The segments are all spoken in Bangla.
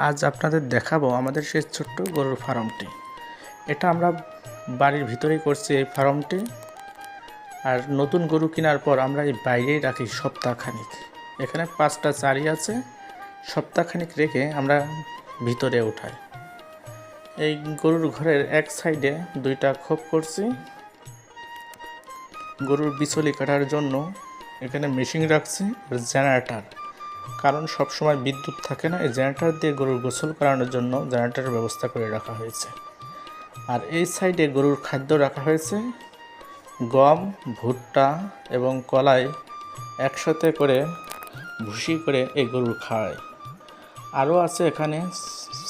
আজ আপনাদের দেখাবো আমাদের সেই ছোট্ট গরুর ফার্মটি। এটা আমরা বাড়ির ভিতরেই করছি এই ফার্মটি। আর নতুন গরু কেনার পর আমরা এই বাইরেই রাখি সপ্তাহখানিক। এখানে 5টা চারি আছে, সপ্তাহখানিক রেখে আমরা ভিতরে উঠাই। এই গরুর ঘরের এক সাইডে 2টা খোপ করছি। গরুর বিচলি কাটার জন্য এখানে মেশিন রাখছি আর জেনারেটর, কারণ সব সময় বিদ্যুৎ থাকে না। এই জেনারেটর দিয়ে গরুর গোসল করানোর জন্য জেনারেটরের ব্যবস্থা করে রাখা হয়েছে। আর এই সাইডে গরুর খাদ্য রাখা হয়েছে, গম, ভুট্টা এবং কলাই একসাথে করে ভুসি করে এই গরুর খাওয়ায়। আরও আছে এখানে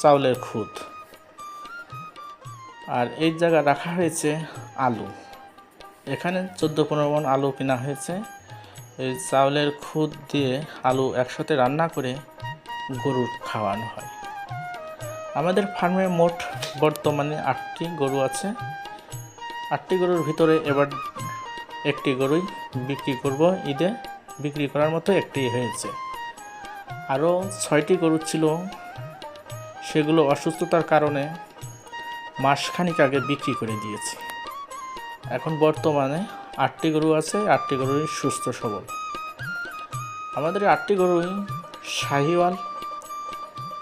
চাউলের খুদ। আর এই জায়গা রাখা হয়েছে আলু। এখানে 14-15 মণ আলু কেনা হয়েছে। এই চাউলের খুদ দিয়ে আলু একসাথে রান্না করে গরুর খাওয়ানো হয়। আমাদের ফার্মে মোট বর্তমানে 8টি গরু আছে। 8টি গরুর ভিতরে এবার একটি গরুই বিক্রি করব। ঈদে বিক্রি করার মতো একটি হয়েছে। আরও 6টি গরু ছিল, সেগুলো অসুস্থতার কারণে মাসখানিক আগে বিক্রি করে দিয়েছি। এখন বর্তমানে 8টি গরু আছে, 8টি গরুই সুস্থ সবল। আমাদের 8টি গরুই শাহিওয়াল,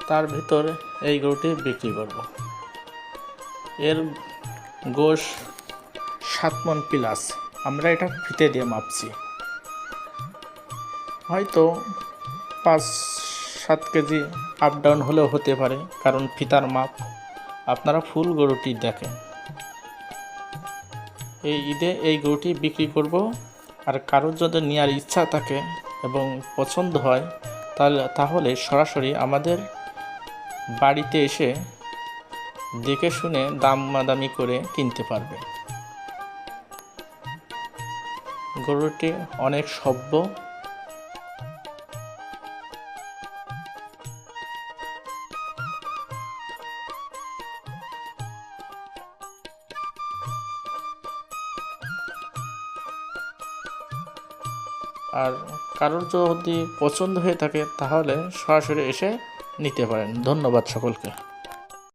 তার ভিতর এই গরুটি বিক্রি করব। এর গোশ 7 মণ প্লাস। আমরা এটা ফিতে দিয়ে মাপছি, হয়তো 5-7 কেজি আপ ডাউন হলেও হতে পারে, কারণ ফিতার মাপ। আপনারা ফুল গরুটি দেখেন। এই ঈদে এই গরুটি বিক্রি করব। আর কারোর যদি নেওয়ার ইচ্ছা থাকে এবং পছন্দ হয় তাহলে সরাসরি আমাদের বাড়িতে এসে দেখে শুনে দামাদামি করে কিনতে পারবে। গরুটি অনেক সভ্য। আর কারোর যদি পছন্দ হয়ে থাকে তাহলে সরাসরি এসে নিতে পারেন। ধন্যবাদ সকলকে।